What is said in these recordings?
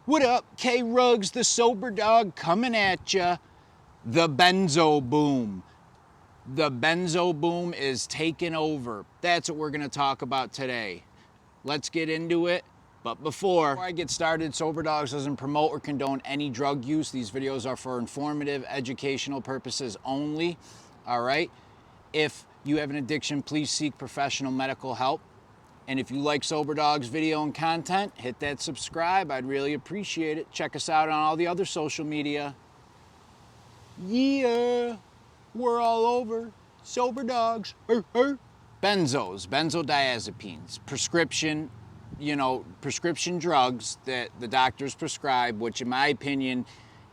What up, K-Rugs, the Sober Dog, coming at ya. The Benzo boom. The Benzo boom is taking over. That's what we're gonna talk about today. Let's get into it. But before I get started, Soberdogs doesn't promote or condone any drug use. These videos are for informative, educational purposes only. All right? If you have an addiction, please seek professional medical help. And if you like Soberdogs video and content, hit that subscribe. I'd really appreciate it. Check us out on all the other social media. Yeah, we're all over. Soberdogs. Benzos, benzodiazepines, prescription drugs that the doctors prescribe, which in my opinion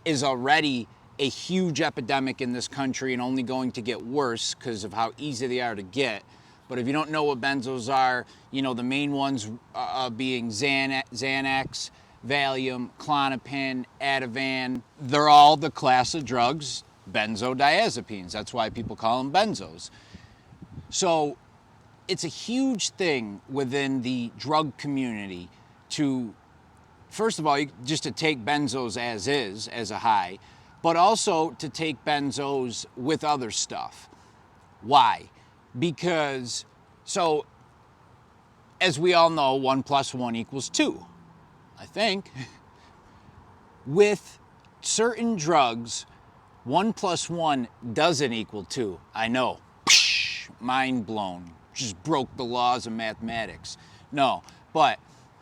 is already a huge epidemic in this country and only going to get worse because of how easy they are to get. But if you don't know what benzos are, the main ones being Xanax, Valium, Klonopin, Ativan. They're all the class of drugs, benzodiazepines. That's why people call them benzos. So it's a huge thing within the drug community to, first of all, just to take benzos as is, as a high, but also to take benzos with other stuff. Why? Because, so, as we all know, 1 + 1 = 2, I think. With certain drugs, 1 + 1 doesn't equal 2. I know. Mind blown. Just broke the laws of mathematics. No, but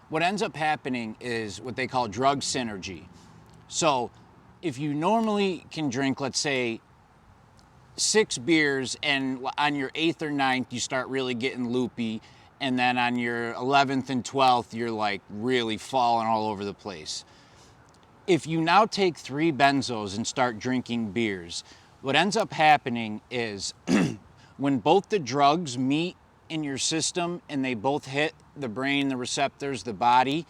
what ends up happening is what they call drug synergy. So, if you normally can drink, let's say, 6 beers, and on your 8th or 9th you start really getting loopy, and then on your 11th and 12th you're like really falling all over the place. If you now take 3 benzos and start drinking beers, what ends up happening is when both the drugs meet in your system and they both hit the brain, the receptors, the body,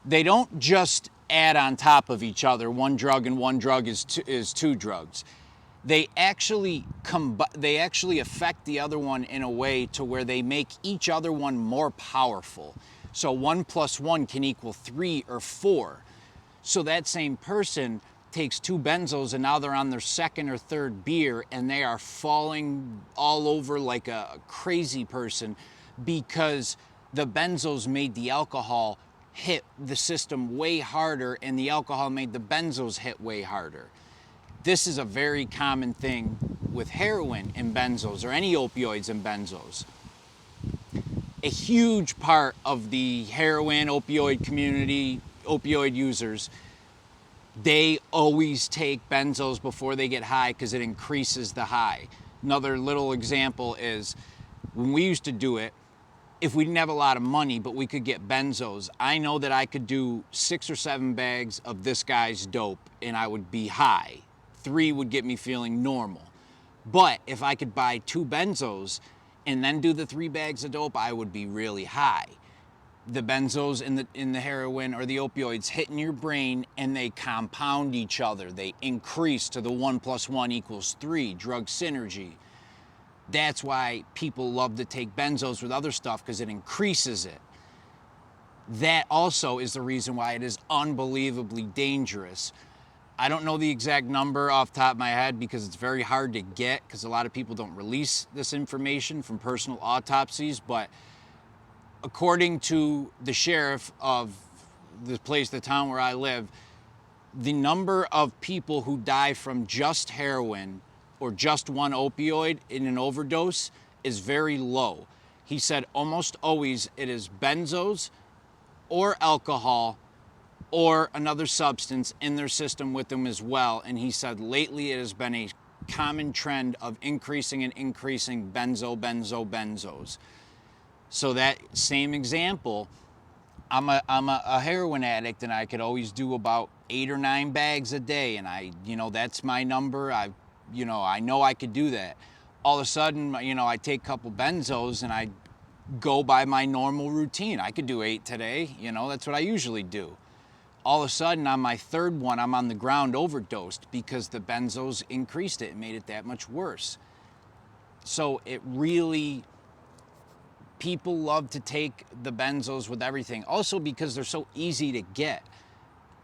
they don't just add on top of each other. One drug and one drug is 2 drugs. They actually affect the other one in a way to where they make each other one more powerful. So 1 + 1 can equal 3 or 4. So that same person takes 2 benzos and now they're on their 2nd or 3rd beer and they are falling all over like a crazy person because the benzos made the alcohol hit the system way harder and the alcohol made the benzos hit way harder. This is a very common thing with heroin and benzos or any opioids and benzos. A huge part of the heroin opioid community, opioid users, they always take benzos before they get high because it increases the high. Another little example is when we used to do it, if we didn't have a lot of money, but we could get benzos, I know that I could do 6 or 7 bags of this guy's dope and I would be high. 3 would get me feeling normal. But if I could buy 2 benzos and then do the 3 bags of dope, I would be really high. The benzos in the heroin or the opioids hit in your brain and they compound each other. They increase to the 1 + 1 = 3, drug synergy. That's why people love to take benzos with other stuff because it increases it. That also is the reason why it is unbelievably dangerous. I don't know the exact number off the top of my head because it's very hard to get because a lot of people don't release this information from personal autopsies, but according to the sheriff of the town where I live, the number of people who die from just heroin or just one opioid in an overdose is very low. He said almost always it is benzos or alcohol or another substance in their system with them as well. And he said lately it has been a common trend of increasing benzos. So that same example, I'm a heroin addict and I could always do about 8 or 9 bags a day. And that's my number. I know I could do that. All of a sudden, I take a couple benzos and I go by my normal routine. I could do 8 today. That's what I usually do. All of a sudden, on my 3rd one, I'm on the ground overdosed because the benzos increased it and made it that much worse. So people love to take the benzos with everything. Also because they're so easy to get.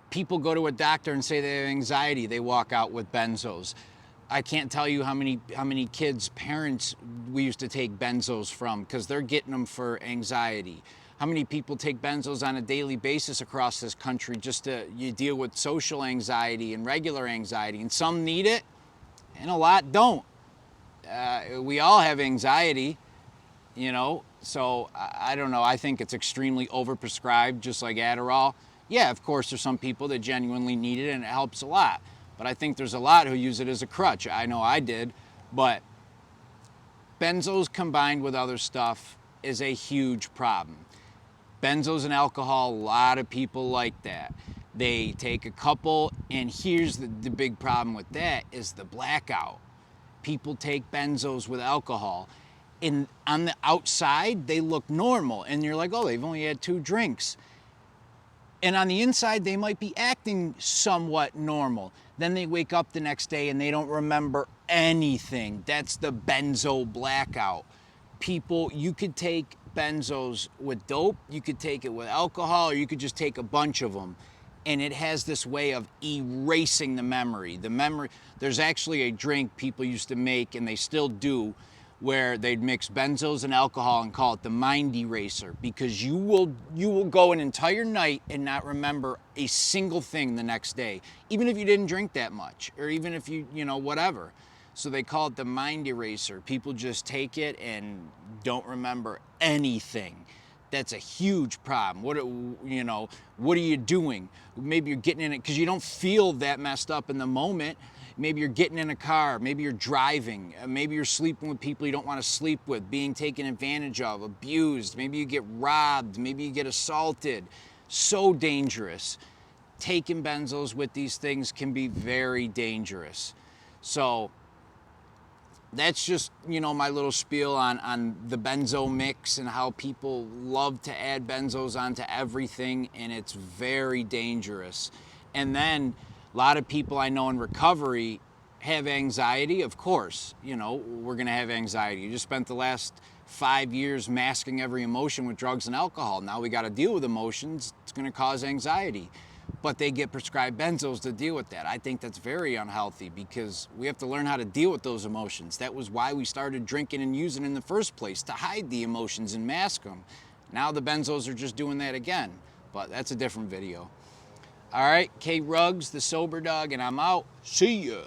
People go to a doctor and say they have anxiety. They walk out with benzos. I can't tell you how many kids' parents we used to take benzos from because they're getting them for anxiety. How many people take benzos on a daily basis across this country just to you deal with social anxiety and regular anxiety? And some need it, and a lot don't. We all have anxiety, you know, so I don't know. I think it's extremely overprescribed, just like Adderall. Yeah, of course, there's some people that genuinely need it and it helps a lot. But I think there's a lot who use it as a crutch. I know I did. But benzos combined with other stuff is a huge problem. Benzos and alcohol, a lot of people like that. They take a couple, and here's the big problem with that is the blackout. People take benzos with alcohol, and on the outside, they look normal. And you're like, oh, they've only had 2 drinks. And on the inside, they might be acting somewhat normal. Then they wake up the next day and they don't remember anything. That's the benzo blackout. People, you could take benzos with dope, you could take it with alcohol, or you could just take a bunch of them. And it has this way of erasing the memory. There's actually a drink people used to make, and they still do, where they'd mix benzos and alcohol and call it the mind eraser, because you will go an entire night and not remember a single thing the next day, even if you didn't drink that much, or even if you know, whatever. So they call it the mind eraser. People just take it and don't remember anything. That's a huge problem. What are you doing? Maybe you're getting in it because you don't feel that messed up in the moment. Maybe you're getting in a car, maybe you're driving, maybe you're sleeping with people you don't want to sleep with, being taken advantage of, abused, maybe you get robbed, maybe you get assaulted. So dangerous. Taking benzos with these things can be very dangerous. So that's just, you know, my little spiel on the benzo mix and how people love to add benzos onto everything, and it's very dangerous. And then a lot of people I know in recovery have anxiety. Of course, you know, we're going to have anxiety. You just spent the last 5 years masking every emotion with drugs and alcohol. Now we got to deal with emotions. It's going to cause anxiety. But they get prescribed benzos to deal with that. I think that's very unhealthy because we have to learn how to deal with those emotions. That was why we started drinking and using in the first place, to hide the emotions and mask them. Now the benzos are just doing that again. But that's a different video. All right, K. Ruggs, the Sober Dog, and I'm out. See ya.